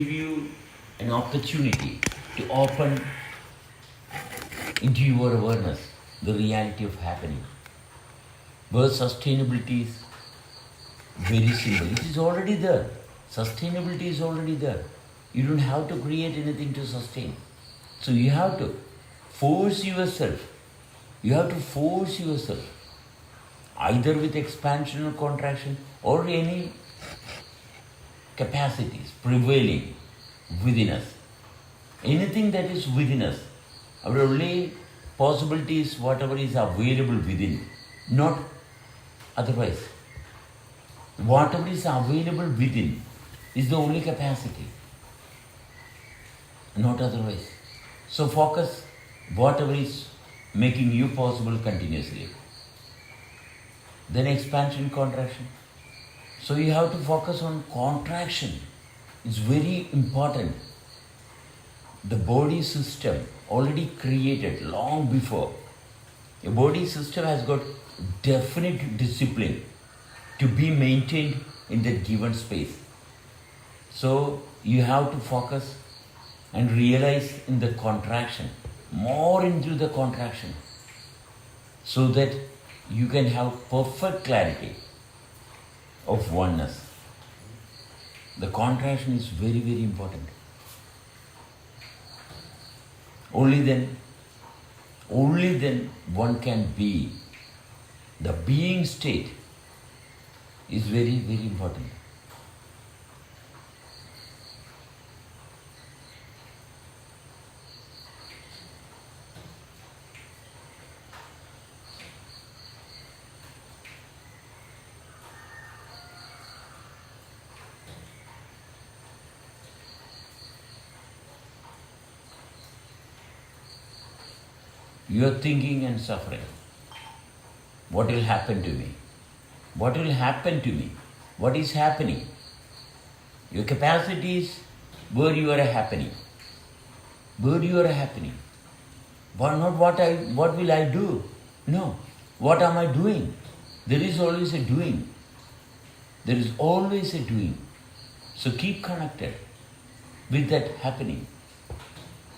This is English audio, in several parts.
give you an opportunity to open into your awareness the reality of happening. Where sustainability is very simple. It is already there. Sustainability is already there. You don't have to create anything to sustain. So you have to force yourself. You have to force yourself either with expansion or contraction or any capacities prevailing within us. Anything that is within us, our only possibility is whatever is available within, not otherwise. Whatever is available within is the only capacity, not otherwise. So focus whatever is making you possible continuously. Then expansion, contraction. So you have to focus on contraction. It's very important. The body system already created long before. A body system has got definite discipline to be maintained in that given space. So you have to focus and realize in the contraction, more into the contraction, so that you can have perfect clarity of oneness. The contraction is very, very important. Only then one can be. The being state is very, very important. You are thinking and suffering. What will happen to me? What will happen to me? What is happening? Your capacity is where you are happening. Where you are happening. Not what will I do? No. What am I doing? There is always a doing. There is always a doing. So keep connected with that happening.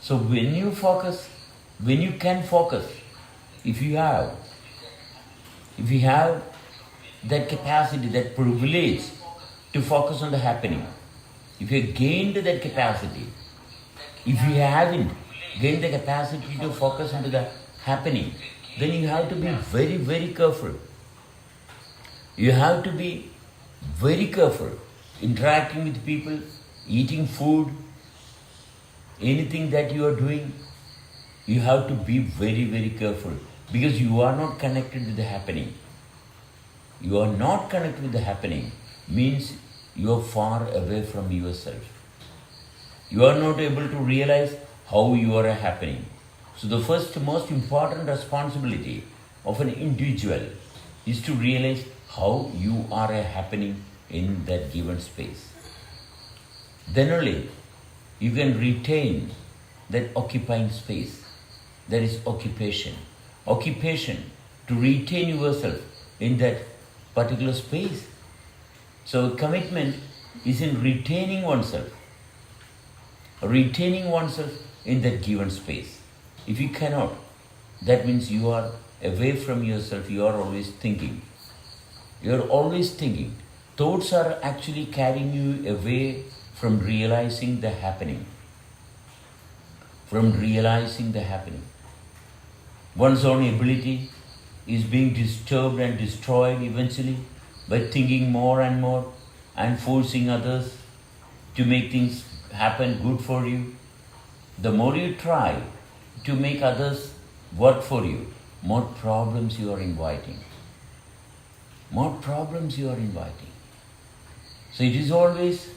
So when you focus, when you can focus, if you have that capacity, that privilege to focus on the happening, if you gained that capacity, if you haven't gained the capacity to focus on the happening, then you have to be very, very careful. You have to be very careful interacting with people, eating food, anything that you are doing. You have to be very, very careful because you are not connected with the happening. You are not connected with the happening means you are far away from yourself. You are not able to realize how you are happening. So the first most important responsibility of an individual is to realize how you are happening in that given space. Then only you can retain that occupying space. That is occupation. Occupation, to retain yourself in that particular space. So commitment is in retaining oneself. Retaining oneself in that given space. If you cannot, that means you are away from yourself, you are always thinking. You are always thinking. Thoughts are actually carrying you away from realizing the happening. From realizing the happening. One's own ability is being disturbed and destroyed eventually by thinking more and more and forcing others to make things happen good for you. The more you try to make others work for you, more problems you are inviting. More problems you are inviting. So it is always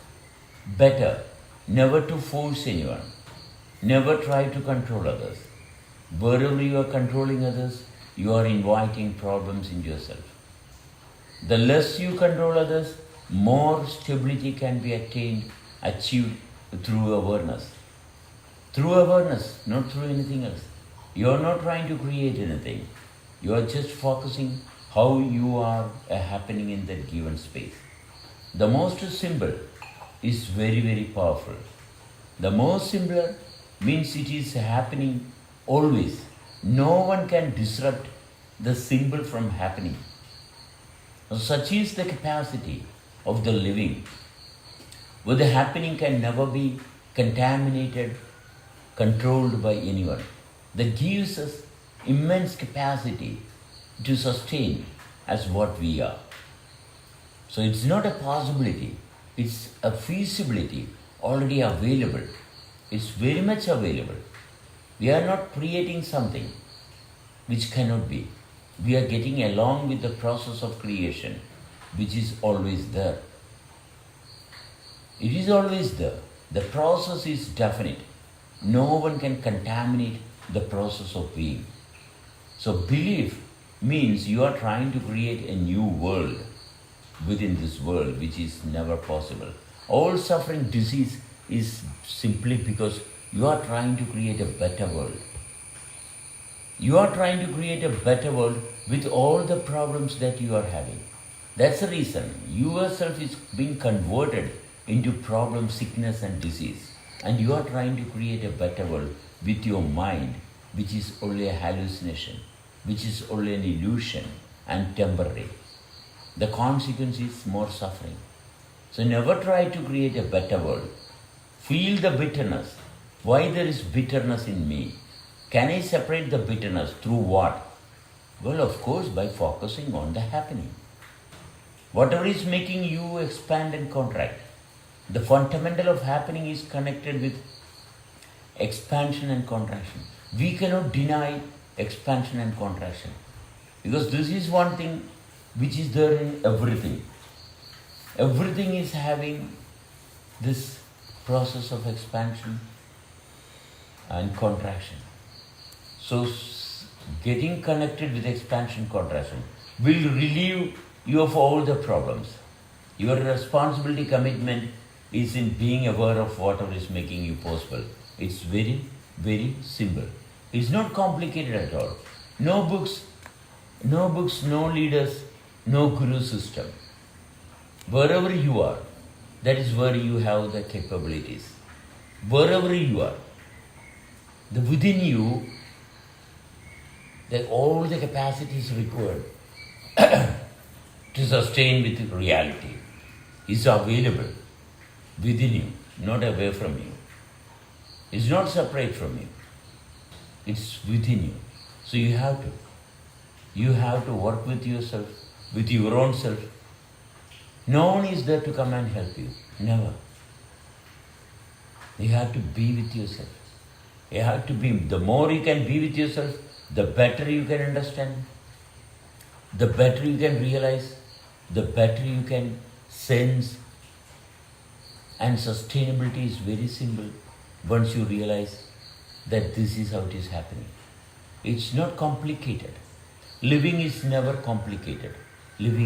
better never to force anyone. Never try to control others. Wherever you are controlling others, you are inviting problems in yourself. The less you control others, more stability can be achieved through awareness. Through awareness, not through anything else. You are not trying to create anything. You are just focusing how you are happening in that given space. The most symbol is very, very powerful. The more simpler means it is happening always. No one can disrupt the symbol from happening. Such is the capacity of the living, where the happening can never be contaminated, controlled by anyone. That gives us immense capacity to sustain as what we are. So it's not a possibility, it's a feasibility already available. It's very much available. We are not creating something which cannot be. We are getting along with the process of creation, which is always there. It is always there. The process is definite. No one can contaminate the process of being. So belief means you are trying to create a new world within this world, which is never possible. All suffering, disease is simply because you are trying to create a better world. You are trying to create a better world with all the problems that you are having. That's the reason yourself is being converted into problem, sickness and disease. And you are trying to create a better world with your mind, which is only a hallucination, which is only an illusion and temporary. The consequence is more suffering. So never try to create a better world. Feel the bitterness. Why there is bitterness in me? Can I separate the bitterness through what? Well, of course, by focusing on the happening. Whatever is making you expand and contract, the fundamental of happening is connected with expansion and contraction. We cannot deny expansion and contraction, because this is one thing which is there in everything. Everything is having this process of expansion and contraction. So getting connected with expansion contraction will relieve you of all the problems. Your responsibility commitment is in being aware of whatever is making you possible. It's very, very simple. It's not complicated at all. No books, no leaders, no guru system. Wherever you are, that is where you have the capabilities. Wherever you are, within you, all the capacities required to sustain with reality is available within you, not away from you. It's not separate from you. It's within you. So you have to work with yourself, with your own self. No one is there to come and help you. Never. You have to be with yourself. You have to be. The more you can be with yourself, the better you can understand, the better you can realize, the better you can sense. And sustainability is very simple once you realize that this is how it is happening. It's not complicated. Living is never complicated. Living